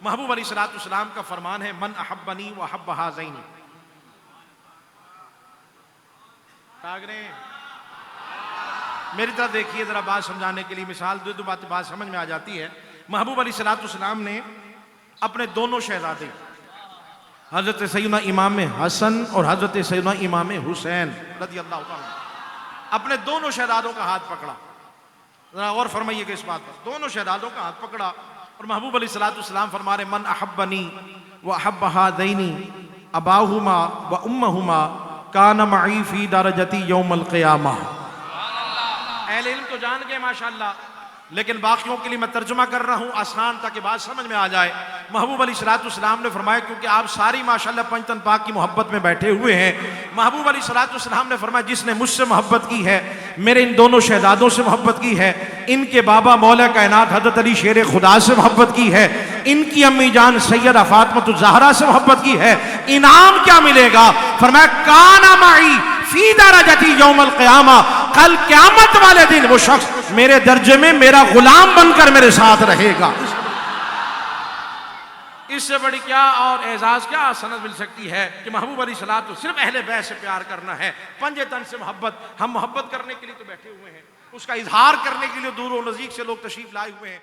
महबूब अलैहिस्सलाम का फरमान है, मन अहब्बनी व अहब्ब हाज़ैनी। मेरी तरफ देखिए जरा, बात समझाने के लिए मिसाल दो, बात समझ में आ जाती है। महबूब अलैहिस्सलाम ने अपने दोनों शहजादे हजरत सैयदना इमाम हसन और हजरत सैयदना इमाम हुसैन रज़ियल्लाहु ताला अपने दोनों शहजादों का हाथ पकड़ा। जरा और फरमाइए कि इस बात पर, दोनों शहजादों का हाथ पकड़ा और महबूब अलैहिस्सलाम फरमा रहे, मन अहब्बनी व अहब्ब हाज़ैनी अबाहुमा व उम्महुमा कान मई फी दरजती यौमल क़ियामा। अहले इल्म तो जान गए माशाअल्लाह, लेकिन बाकियों के लिए मैं तर्जुमा कर रहा हूँ आसान, ताकि बात समझ में आ जाए। महबूब अलैहिस्सलाम ने फरमाया, क्योंकि आप सारी माशाअल्लाह पंचतन पाक की मोहब्बत में बैठे हुए हैं, महबूब अलैहिस्सलाम ने फरमाया, जिसने मुझसे मोहब्बत की है, मेरे इन दोनों शहजादों से मोहब्बत की है, इनके बाबा मौला कायनात हज़रत अली शेर खुदा से मोहब्बत की है, इनकी अम्मी जान सैयदा फातिमा ज़हरा से मोहब्बत की है, इनाम क्या मिलेगा? फरमाया, काना माई फी दरजती यौमल क़ियामा, कल क़यामत वाले दिन वो शख्स मेरे दर्जे में मेरा गुलाम बनकर मेरे साथ रहेगा। इससे बड़ी क्या और एजाज क्या सनद मिल सकती है कि महबूब अलैहिस्सलाम तो सिर्फ अहले बैत से प्यार करना है, पंजे तन से मोहब्बत। हम मोहब्बत करने के लिए तो बैठे हुए हैं, उसका इजहार करने के लिए दूर व नजदीक से लोग तशरीफ लाए हुए हैं।